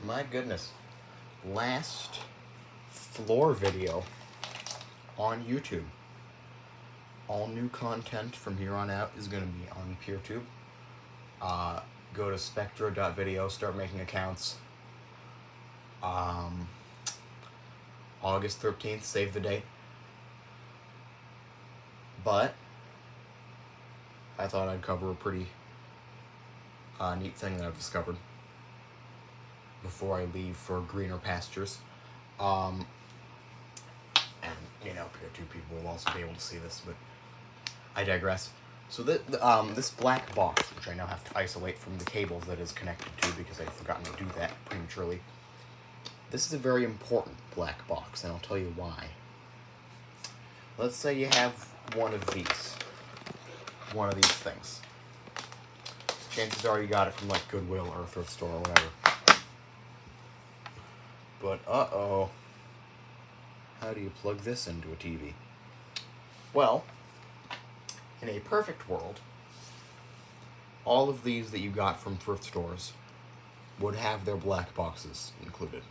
My goodness. Last floor video on YouTube. All new content from here on out is going to be on PeerTube. Go to spectra.video, start making accounts. August 13th, save the date. But I thought I'd cover a pretty neat thing that I've discovered before I leave for greener pastures. And, you know, PeerTube people will also be able to see this, but I digress. So this black box, which I now have to isolate from the cables that is connected to because I've forgotten to do that prematurely, this is a very important black box, and I'll tell you why. Let's say you have one of these things. Chances are you got it from, like, Goodwill or a thrift store or whatever. But, uh-oh. How do you plug this into a TV? Well, in a perfect world, all of these that you got from thrift stores would have their black boxes included.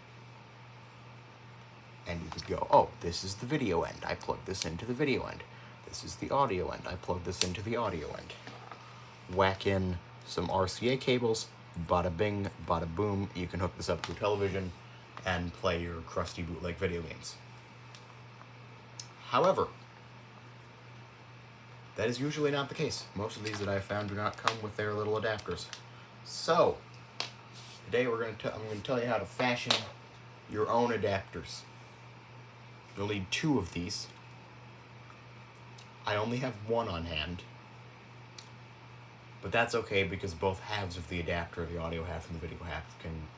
And you could go, oh, this is the video end. I plug this into the video end. This is the audio end. I plug this into the audio end. Whack in some RCA cables. Bada bing, bada boom. You can hook this up to a television and play your crusty bootleg video games. However, that is usually not the case. Most of these that I've found do not come with their little adapters. So, today I'm going to tell you how to fashion your own adapters. You'll need 2 of these. I only have one on hand. But that's okay because both halves of the adapter, the audio half and the video half, can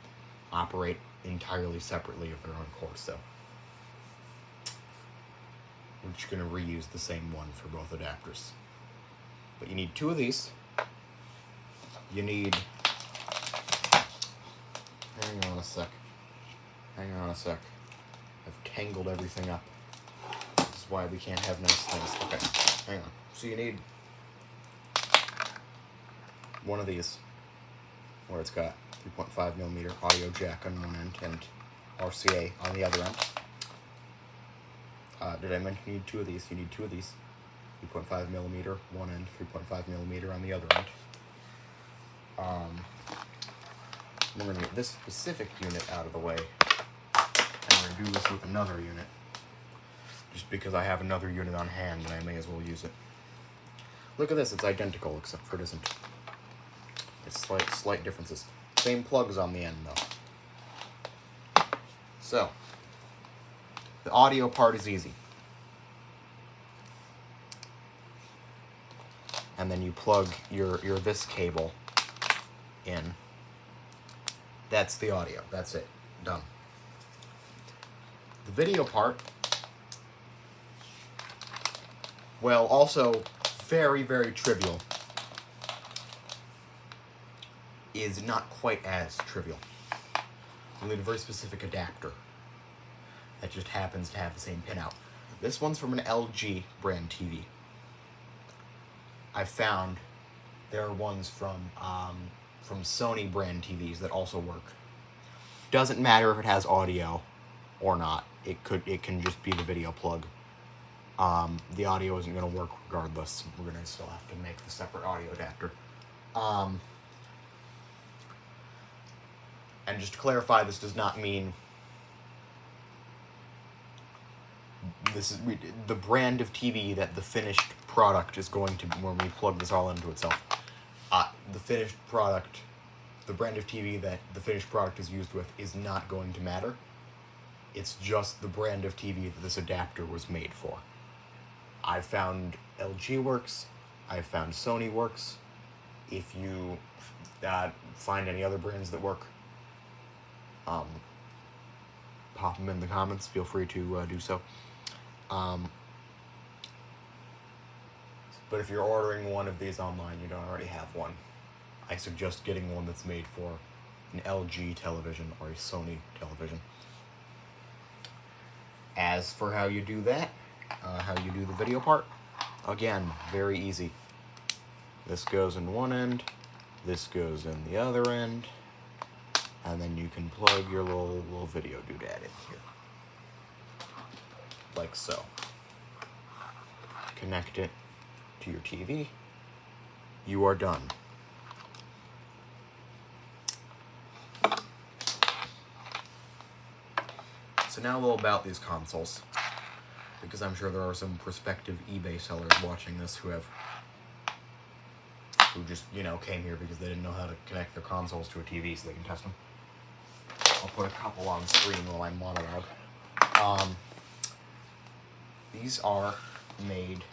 operate entirely separately of their own course. So we're just going to reuse the same one for both adapters. But you need 2 of these. You need... Hang on a sec. I've tangled everything up. This is why we can't have nice things. Okay, hang on. So you need one of these, where it's got 3.5mm audio jack on one end and RCA on the other end. Did I mention you need 2 of these? You need 2 of these. 3.5mm one end, 3.5mm on the other end. We're going to get this specific unit out of the way. And we're going to do this with another unit. Just because I have another unit on hand and I may as well use it. Look at this, it's identical except for it isn't. It's slight differences. Same plugs on the end though. So, the audio part is easy. And then you plug your this cable in. That's the audio. That's it. Done. The video part, well, also very, very trivial, is not quite as trivial. You need a very specific adapter that just happens to have the same pinout. This one's from an LG brand TV. I found there are ones from Sony brand TVs that also work. Doesn't matter if it has audio or not. It can just be the video plug. The audio isn't going to work regardless. We're going to still have to make the separate audio adapter. And just to clarify, this does not mean this is the brand of TV that the finished product is going to, when we plug this all into itself. The finished product, the brand of TV that the finished product is used with is not going to matter. It's just the brand of TV that this adapter was made for. I've found LG works. I've found Sony works. If you find any other brands that work, pop them in the comments. Feel free to do so. But if you're ordering one of these online, you don't already have one, I suggest getting one that's made for an LG television or a Sony television. As for how you do that, how you do the video part, again, very easy. This goes in one end, this goes in the other end, and then you can plug your little video doodad in here, like so. Connect it to your TV. You are done. So now a little about these consoles, because I'm sure there are some prospective eBay sellers watching this who just, you know, came here because they didn't know how to connect their consoles to a TV so they can test them. I'll put a couple on screen while I monologue. These are made,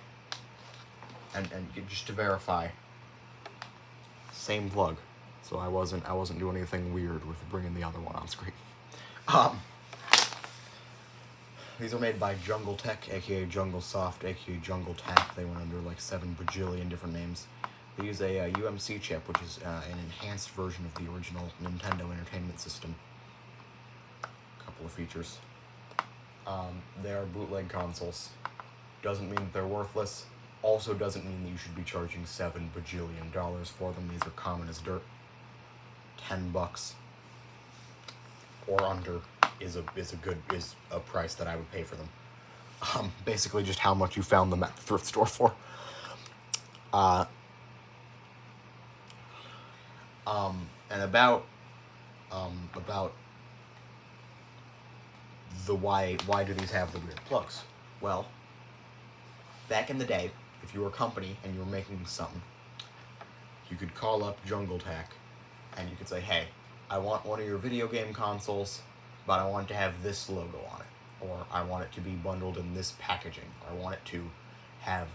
and just to verify, same plug. So I wasn't doing anything weird with bringing the other one on screen. These are made by Jungle Tech, aka Jungle Soft, aka Jungle Tack. They went under like 7 bajillion different names. They use a UMC chip, which is an enhanced version of the original Nintendo Entertainment System. A couple of features. They are bootleg consoles. Doesn't mean that they're worthless. Also doesn't mean that you should be charging 7 bajillion dollars for them. These are common as dirt. $10 or under is a price that I would pay for them. Basically just how much you found them at the thrift store for. And about the why do these have the weird plugs? Well, back in the day, if you were a company and you were making something, you could call up Jungle Tech and you could say, hey, I want one of your video game consoles, but I want it to have this logo on it, or I want it to be bundled in this packaging, or I want it to have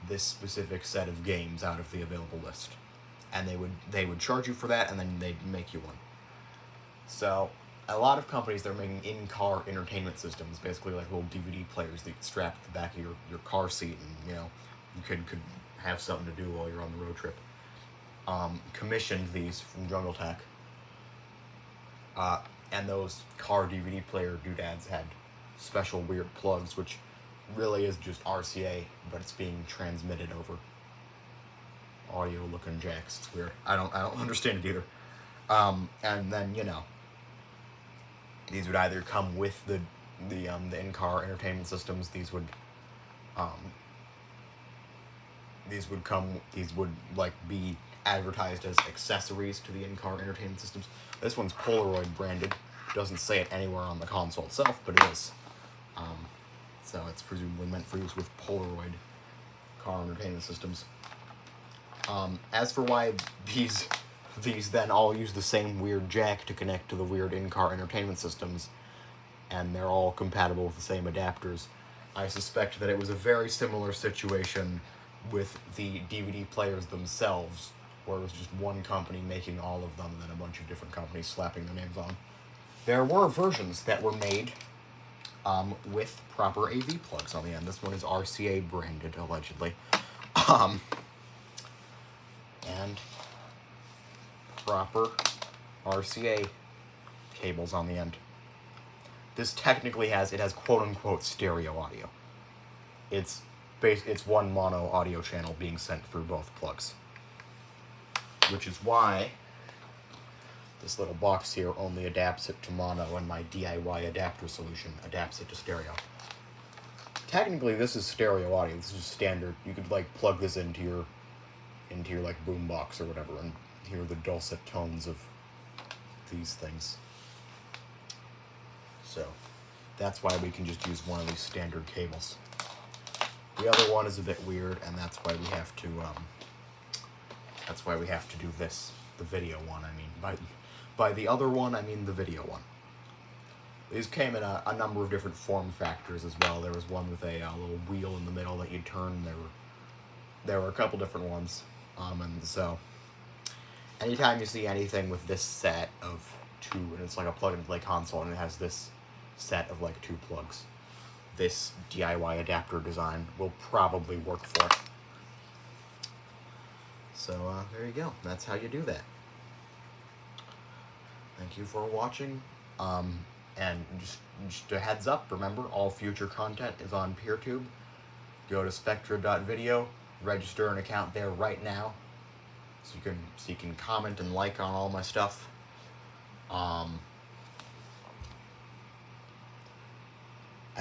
this specific set of games out of the available list. And they would charge you for that, and then they'd make you one. So a lot of companies, they're making in-car entertainment systems, basically like little DVD players that you strap to the back of your car seat, and you know, you could have something to do while you're on the road trip. Commissioned these from Jungle Tech. And those car DVD player doodads had special weird plugs, which really is just RCA, but it's being transmitted over audio looking jacks. It's weird. I don't understand it either. And then, you know, these would either come with the in-car entertainment systems. These would like be advertised as accessories to the in-car entertainment systems. This one's Polaroid branded. Doesn't say it anywhere on the console itself, but it is. So it's presumably meant for use with Polaroid car entertainment systems. As for why these then all use the same weird jack to connect to the weird in-car entertainment systems, and they're all compatible with the same adapters, I suspect that it was a very similar situation with the DVD players themselves, where it was just one company making all of them and then a bunch of different companies slapping their names on. There were versions that were made with proper AV plugs on the end. This one is RCA branded, allegedly. And proper RCA cables on the end. This technically has quote-unquote stereo audio. It's one mono audio channel being sent through both plugs. Which is why this little box here only adapts it to mono, and my DIY adapter solution adapts it to stereo. Technically, this is stereo audio. This is standard. You could like plug this into your like boombox or whatever and hear the dulcet tones of these things. So that's why we can just use one of these standard cables. The other one is a bit weird, and that's why we have to do this, the video one. I mean, by the other one, I mean the video one. These came in a number of different form factors as well. There was one with a little wheel in the middle that you'd turn. There were a couple different ones, and so anytime you see anything with this set of two, and it's like a plug-and-play console, and it has this set of like 2 plugs, this DIY adapter design will probably work for it. So there you go. That's how you do that. Thank you for watching. And just a heads up, remember, all future content is on PeerTube. Go to spectra.video, register an account there right now, so you can comment and like on all my stuff. I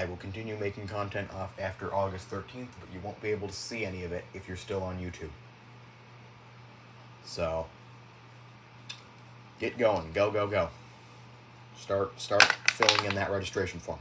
will continue making content off after August 13th, but you won't be able to see any of it if you're still on YouTube. So, get going. Go, go, go. Start filling in that registration form.